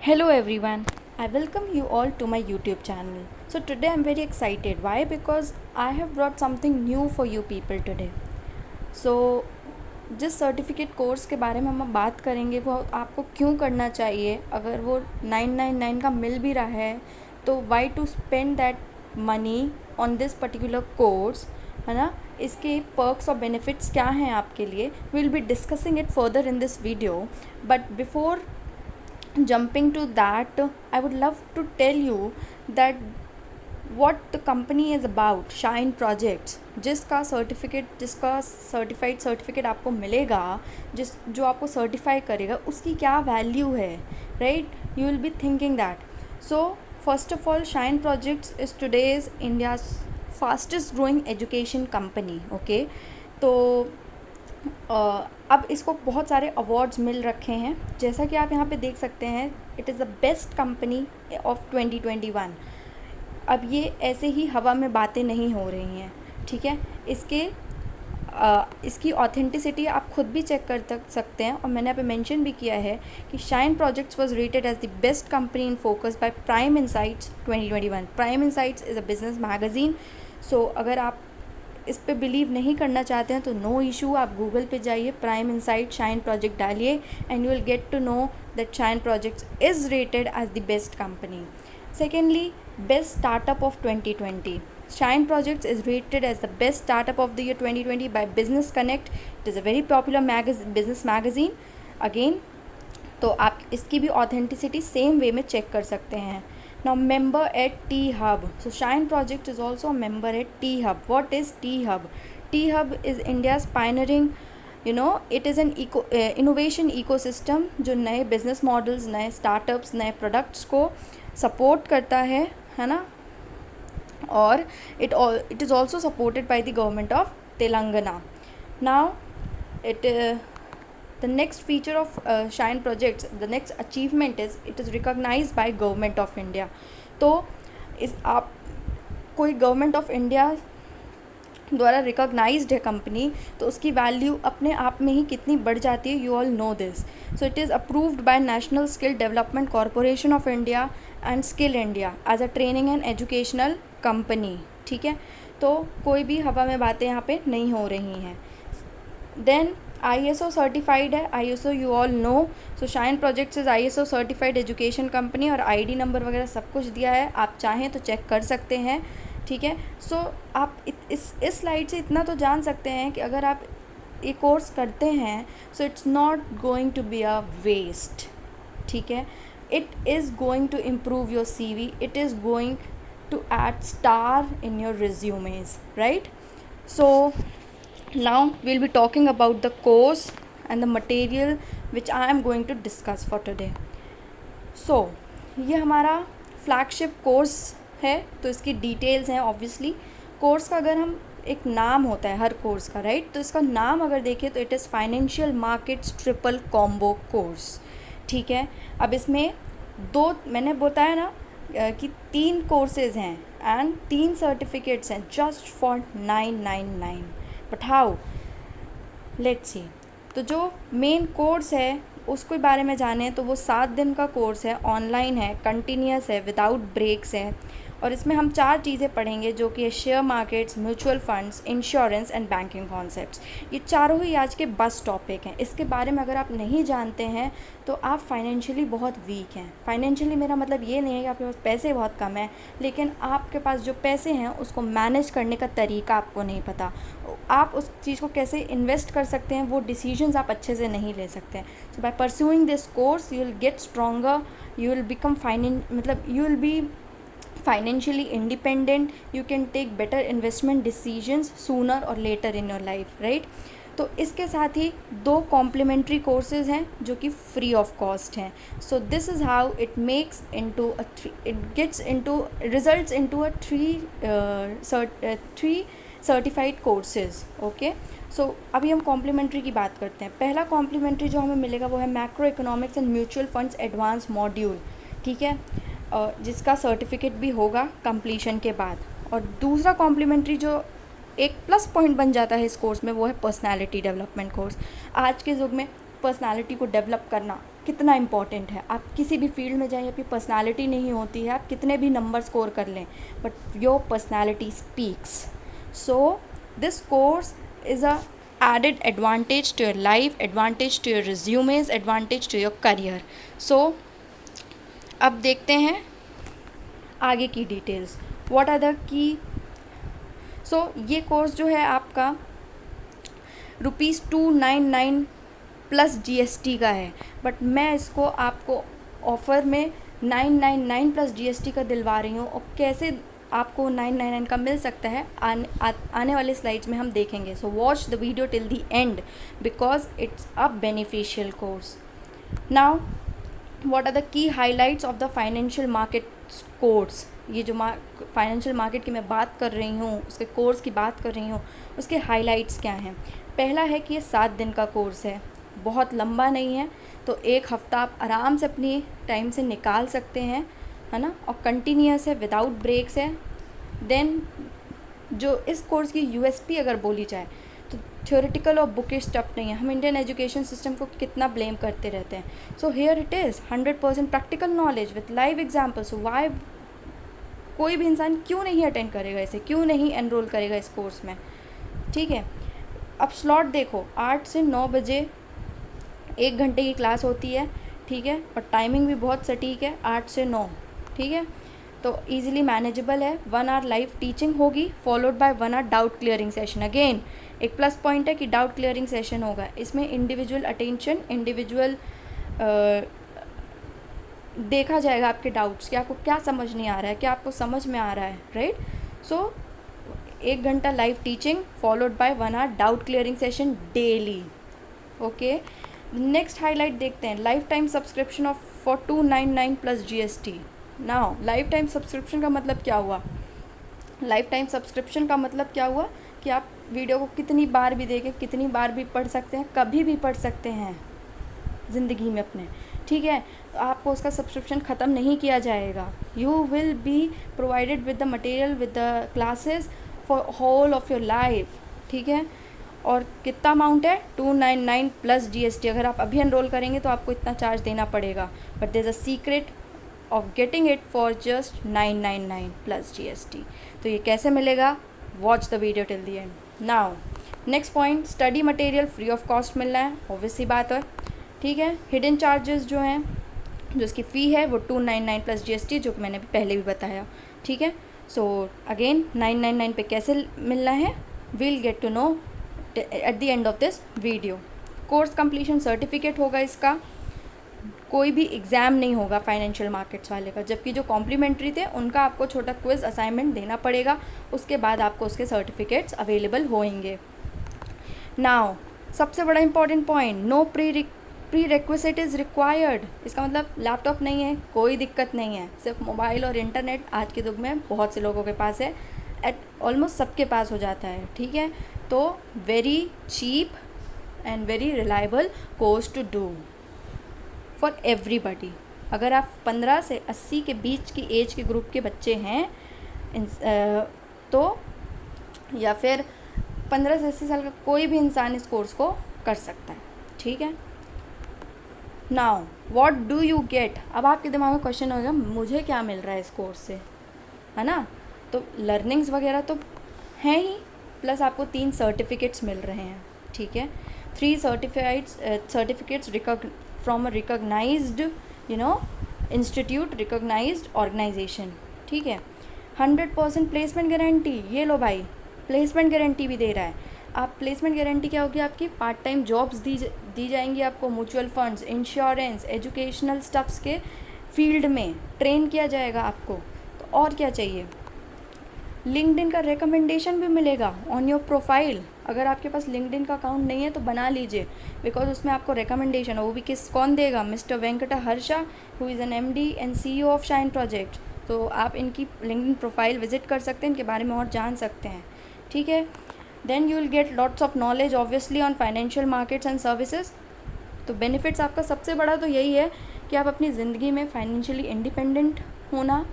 Hello everyone, I welcome you all to my YouTube channel. So today I'm very excited. Why? Because I have brought something new for you people today. So जिस certificate course के बारे में हम बात करेंगे वो आपको क्यों करना चाहिए, अगर वो 999 का मिल भी रहा है तो why to spend that money on this particular course, है ना। इसके पर्क्स और बेनिफिट्स क्या हैं आपके लिए, will be discussing it further in this video. But before jumping to that, I would love to tell you that what the company is about. Shine Projects, जिसका certified certificate आपको मिलेगा, जो आपको सर्टिफाई करेगा, उसकी क्या वैल्यू है, right. You will be thinking that. So first of all, shine Projects is today's India's fastest growing education company. Okay, तो अब इसको बहुत सारे अवार्ड्स मिल रखे हैं, जैसा कि आप यहाँ पे देख सकते हैं. It is the best company of 2021. अब ये ऐसे ही हवा में बातें नहीं हो रही हैं, ठीक है. इसकी ऑथेंटिसिटी आप खुद भी चेक कर सकते हैं, और मैंने यहाँ पे मेंशन भी किया है कि shine projects was rated as the best company in focus by prime insights 2021. Prime insights is a business magazine. So अगर आप इस पे बिलीव नहीं करना चाहते हैं तो नो इशू, आप गूगल पे जाइए, प्राइम इनसाइट शाइन प्रोजेक्ट डालिए, and you will get to know that Shine Projects is rated as the best company. Secondly, best startup of 2020. Shine Projects is rated as the best startup of the year 2020 by Business Connect. It is a very popular business magazine. Again, तो आप इसकी भी authenticity same way में check कर सकते हैं. Now, member at T-Hub. So Shine Project is also a member at T-Hub. What is T-Hub? T-Hub is India's pioneering, it is an innovation ecosystem जो नए business models, नए startups, नए products को support करता है ना. और it is also supported by the government of Telangana. Now, the next feature of Shine Projects, the next achievement is it is recognized by Government of India. तो आप कोई गवर्नमेंट ऑफ इंडिया द्वारा recognised है company, तो उसकी value अपने आप में ही कितनी बढ़ जाती है. You all know this. So it is approved by National Skill Development Corporation of India and Skill India as a training and educational company, ठीक है. तो कोई भी हवा में बातें यहाँ पे नहीं हो रही हैं. देन ISO सर्टिफाइड है. ISO you all no. So shine Projects is ISO certified education company, और ID नंबर वगैरह सब कुछ दिया है, आप चाहें तो चेक कर सकते हैं, ठीक है. सो आप इस स्लाइड से इतना तो जान सकते हैं कि अगर आप ये कोर्स करते हैं, so it's not going to be a waste, ठीक है. It is going to improve your CV. It is going to add star in your resumes, right? So now we'll be talking about the course and the material which I am going to discuss for today. So ये हमारा flagship course है, तो इसकी details हैं. Obviously course का अगर हम एक नाम होता है हर कोर्स का, राइट, तो इसका नाम अगर देखें तो it is financial markets triple combo course, ठीक है. अब इसमें मैंने बताया ना कि 3 कोर्सेज़ हैं एंड 3 सर्टिफिकेट्स हैं just for 999. But how, let's see. तो जो मेन कोर्स है उसके बारे में जाने तो वो 7 दिन का कोर्स है, ऑनलाइन है, कंटिन्यूस है, विदाउट ब्रेक्स है. और इसमें हम 4 चीज़ें पढ़ेंगे जो कि share markets, mutual funds, insurance and banking concepts. ये चारों ही आज के बस टॉपिक हैं. इसके बारे में अगर आप नहीं जानते हैं तो आप फाइनेंशियली बहुत वीक हैं. फाइनेंशियली मेरा मतलब ये नहीं है कि आपके पास पैसे बहुत कम हैं, लेकिन आपके पास जो पैसे हैं उसको मैनेज करने का तरीका आपको नहीं पता. आप उस चीज़ को कैसे इन्वेस्ट कर सकते हैं, वो डिसीजंस आप अच्छे से नहीं ले सकते हैं. So by pursuing this course you will get stronger, you will become you will be financially independent. You can take better investment decisions sooner or later in your life, right? तो इसके साथ ही 2 कॉम्प्लीमेंट्री कोर्सेज़ हैं जो कि free of cost हैं. So this is how it makes into results into a 3 certified courses. Okay, so अभी हम complementary की बात करते हैं. पहला कॉम्प्लीमेंट्री जो हमें मिलेगा वो है macro economics and mutual funds advance module, ठीक है, जिसका सर्टिफिकेट भी होगा कंप्लीशन के बाद. और दूसरा कॉम्प्लीमेंट्री जो एक प्लस पॉइंट बन जाता है इस कोर्स में वो है पर्सनालिटी डेवलपमेंट कोर्स. आज के युग में पर्सनालिटी को डेवलप करना कितना इम्पॉर्टेंट है। आप किसी भी फील्ड में जाएं, आपकी पर्सनालिटी नहीं होती है, आप कितने भी नंबर स्कोर कर लें, but your personality speaks. So this course is a added advantage to your life, advantage to your resumes, advantage to your career. So अब देखते हैं आगे की डिटेल्स। व्हाट आर द की। सो ये कोर्स जो है आपका ₹299 प्लस GST का है, बट मैं इसको आपको ऑफ़र में 999 प्लस GST का दिलवा रही हूँ। और कैसे आपको 999 का मिल सकता है आने वाले स्लाइड्स में हम देखेंगे। So watch the video till the end because it's a beneficial course. Now what are the key highlights of the financial market course. ये जो फाइनेंशियल मार्केट की मैं बात कर रही हूँ, उसके कोर्स की बात कर रही हूँ, उसके हाइलाइट्स क्या हैं। पहला है कि ये 7 दिन का कोर्स है, बहुत लंबा नहीं है, तो 1 हफ़्ता आप आराम से अपनी टाइम से निकाल सकते हैं, है ना। और कंटिन्यूस है, विदाउट ब्रेक्स है। देन जो इस कोर्स की USP अगर बोली जाए तो थ्योरेटिकल और बुकिश स्टफ नहीं है। हम इंडियन एजुकेशन सिस्टम को कितना ब्लेम करते रहते हैं। So here it is 100% practical knowledge with live examples. Why कोई भी इंसान क्यों नहीं अटेंड करेगा इसे, क्यों नहीं एनरोल करेगा इस कोर्स में, ठीक है। अब स्लॉट देखो, 8 से 9 बजे 1 घंटे की क्लास होती है, ठीक है। और टाइमिंग भी बहुत सटीक है, 8 से 9, ठीक है। तो ईजिली मैनेजेबल है। 1 आवर लाइव टीचिंग होगी followed by 1 hour doubt clearing session. Again एक प्लस पॉइंट है कि डाउट क्लियरिंग सेशन होगा। इसमें इंडिविजुअल अटेंशन, इंडिविजुअल देखा जाएगा आपके डाउट्स, कि आपको क्या समझ नहीं आ रहा है, क्या आपको समझ में आ रहा है, राइट। सो 1 घंटा live teaching followed by 1 hour doubt clearing session daily. Okay, next highlight देखते हैं। Lifetime subscription of for 299 plus GST। Now lifetime subscription का मतलब क्या हुआ? लाइफ टाइम सब्सक्रिप्शन का मतलब क्या हुआ कि आप वीडियो को कितनी बार भी देखें, कितनी बार भी पढ़ सकते हैं, कभी भी पढ़ सकते हैं ज़िंदगी में अपने, ठीक है। तो आपको उसका सब्सक्रिप्शन ख़त्म नहीं किया जाएगा। You will be provided with the material, with the classes for whole of your life, ठीक है। और कितना अमाउंट है? 299 प्लस GST। अगर आप अभी एनरोल करेंगे तो आपको इतना चार्ज देना पड़ेगा, but there is a secret of getting it for just 999 plus GST। तो ये कैसे मिलेगा? Watch the video till the end. Now next point, study material free of cost मिलना है, ऑब्वियस सी बात है, ठीक है। हिडन चार्जेस जो हैं, जो इसकी फ़ी है वो 299 प्लस GST, जो कि मैंने पहले भी बताया, ठीक है। सो अगेन 999 पे कैसे मिलना है, we'll get to know at the end of this video. Course completion certificate होगा इसका, कोई भी एग्ज़ाम नहीं होगा फाइनेंशियल मार्केट्स वाले का, जबकि जो कॉम्प्लीमेंट्री थे उनका आपको छोटा क्विज़ असाइनमेंट देना पड़ेगा, उसके बाद आपको उसके सर्टिफिकेट्स अवेलेबल होंगे। नाउ सबसे बड़ा important point, no prerequisite is required. इसका मतलब लैपटॉप नहीं है, कोई दिक्कत नहीं है, सिर्फ मोबाइल और इंटरनेट आज के युग में बहुत से लोगों के पास है, एट ऑलमोस्ट सबके पास हो जाता है, ठीक है। तो very cheap and very reliable course to do for everybody. अगर आप 15 से 80 के बीच की एज के ग्रुप के बच्चे हैं तो, या फिर 15 से 80 साल का कोई भी इंसान इस कोर्स को कर सकता है, ठीक है। Now what do you get. अब आपके दिमाग में क्वेश्चन होगा, मुझे क्या मिल रहा है इस कोर्स से, है ना। तो लर्निंग्स वगैरह तो हैं ही, प्लस आपको 3 सर्टिफिकेट्स मिल रहे हैं, ठीक है। 3 certificates from a recognised institute, recognised organisation, ठीक है। 100% प्लेसमेंट गारंटी, ये लो भाई, प्लेसमेंट गारंटी भी दे रहा है। आप प्लेसमेंट गारंटी क्या होगी आपकी? पार्ट टाइम जॉब्स दी जाएंगी आपको, mutual funds, insurance, educational stuffs के फील्ड में ट्रेन किया जाएगा आपको। तो और क्या चाहिए? लिंक्डइन का रिकमेंडेशन भी मिलेगा ऑन योर प्रोफाइल। अगर आपके पास लिंक्डइन का अकाउंट नहीं है तो बना लीजिए, बिकॉज उसमें आपको रिकमेंडेशन, वो भी कौन देगा? Mister Venkata Harsha, who is an MD and CEO of shine project. तो आप इनकी लिंक्डइन प्रोफाइल विजिट कर सकते हैं, इनके बारे में और जान सकते हैं, ठीक है। Then you will get lots of knowledge obviously on financial markets and services. तो बेनिफिट्स आपका सबसे बड़ा तो यही है कि आप अपनी ज़िंदगी में फाइनेंशियली इंडिपेंडेंट होना,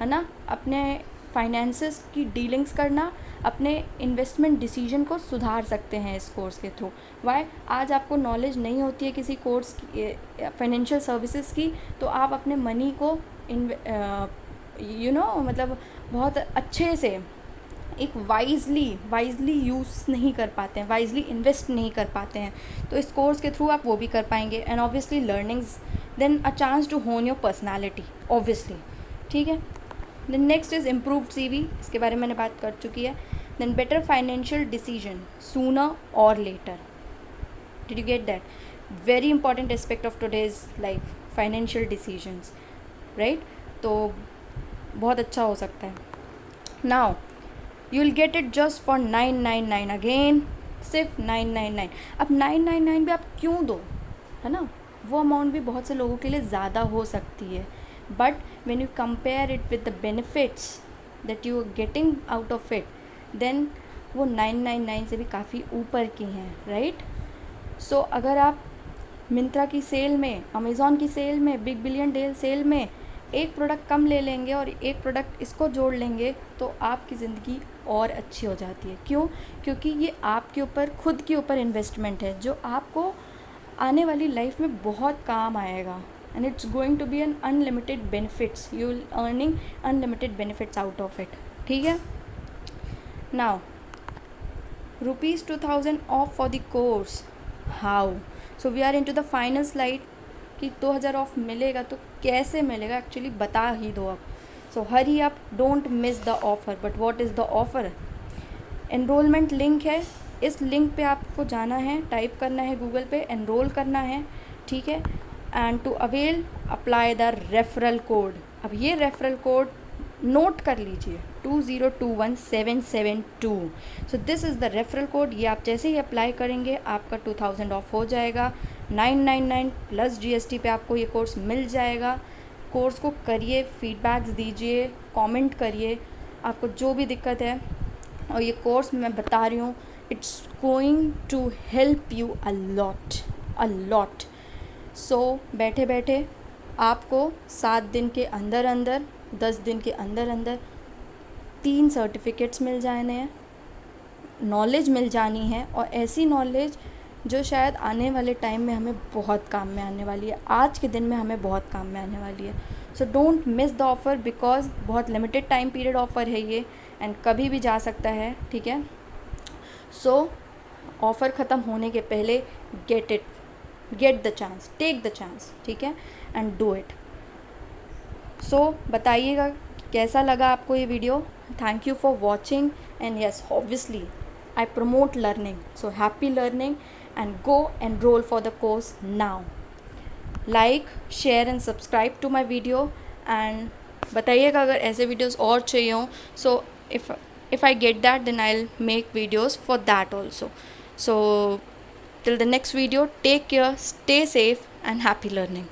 है ना, अपने फाइनेंसेस की डीलिंग्स करना, अपने इन्वेस्टमेंट डिसीजन को सुधार सकते हैं इस कोर्स के थ्रू। वाई, आज आपको नॉलेज नहीं होती है किसी कोर्स की, फाइनेंशियल सर्विसेज की, तो आप अपने मनी को मतलब बहुत अच्छे से एक वाइजली यूज़ नहीं कर पाते हैं, वाइजली इन्वेस्ट नहीं कर पाते हैं। तो इस कोर्स के थ्रू आप वो भी कर पाएंगे। And obviously learnings, then a chance to hone your personality, obviously, ठीक है। Then next is improved CV, इसके बारे में मैंने बात कर चुकी है। Then better financial decision sooner or later. Did you get that? Very important aspect of today's life, financial decisions, right? तो बहुत अच्छा हो सकता है। Now you will get it just for 999, again सिर्फ 999। अब 999 भी आप क्यों दो, है ना? वो अमाउंट भी बहुत से लोगों के लिए ज़्यादा हो सकती है, but when you compare it with the benefits that you are getting out of it, then वो 999 से भी काफ़ी ऊपर की हैं, राइट? सो अगर आप मिंत्रा की सेल में, अमेज़ॉन की सेल में, बिग बिलियन डे सेल में एक प्रोडक्ट कम ले लेंगे और एक प्रोडक्ट इसको जोड़ लेंगे, तो आपकी ज़िंदगी और अच्छी हो जाती है। क्यों? क्योंकि ये आपके ऊपर, खुद के ऊपर इन्वेस्टमेंट है जो आपको आने वाली लाइफ में बहुत काम आएगा। And it's going to be an unlimited benefits, you will earning unlimited benefits out of it, ठीक है। Now ₹2000 off for the course, how? So we are into the final slide कि 2000 ऑफ मिलेगा तो कैसे मिलेगा, एक्चुअली बता ही दो अब। So hurry up, don't miss the offer. But what is the offer? Enrolment link है, इस लिंक पे आपको जाना है, टाइप करना है गूगल पे, एनरोल करना है, ठीक है। And to avail apply the referral code. अब ये रेफरल कोड नोट कर लीजिए, 2021772। So this is the referral code. ये आप जैसे ही अप्लाई करेंगे आपका 2000 ऑफ हो जाएगा। 999 प्लस GST पे आपको ये कोर्स मिल जाएगा। कोर्स को करिए, फीडबैक्स दीजिए, कमेंट करिए, आपको जो भी दिक्कत है। और ये कोर्स मैं बता रही हूँ, it's going to help you a lot. So बैठे बैठे आपको 7 दिन के अंदर अंदर, 10 दिन के अंदर अंदर 3 सर्टिफिकेट्स मिल जाने हैं, नॉलेज मिल जानी है, और ऐसी नॉलेज जो शायद आने वाले टाइम में हमें बहुत काम में आने वाली है, आज के दिन में हमें बहुत काम में आने वाली है। So don't miss the offer, because बहुत लिमिटेड टाइम पीरियड ऑफ़र है ये, एंड कभी भी जा सकता है, ठीक है। सो ऑफ़र ख़त्म होने के पहले get the chance, take the chance, ठीक है, एंड डू इट। सो बताइएगा कैसा लगा आपको ये video. Thank you for watching, and yes obviously I promote learning, so happy learning, and go enroll for the course now. Like, share and subscribe to my video, and बताइएगा अगर ऐसे videos और चाहिए हों, so if I get that, then I'll make videos for that also. So till the next video, take care, stay safe and happy learning.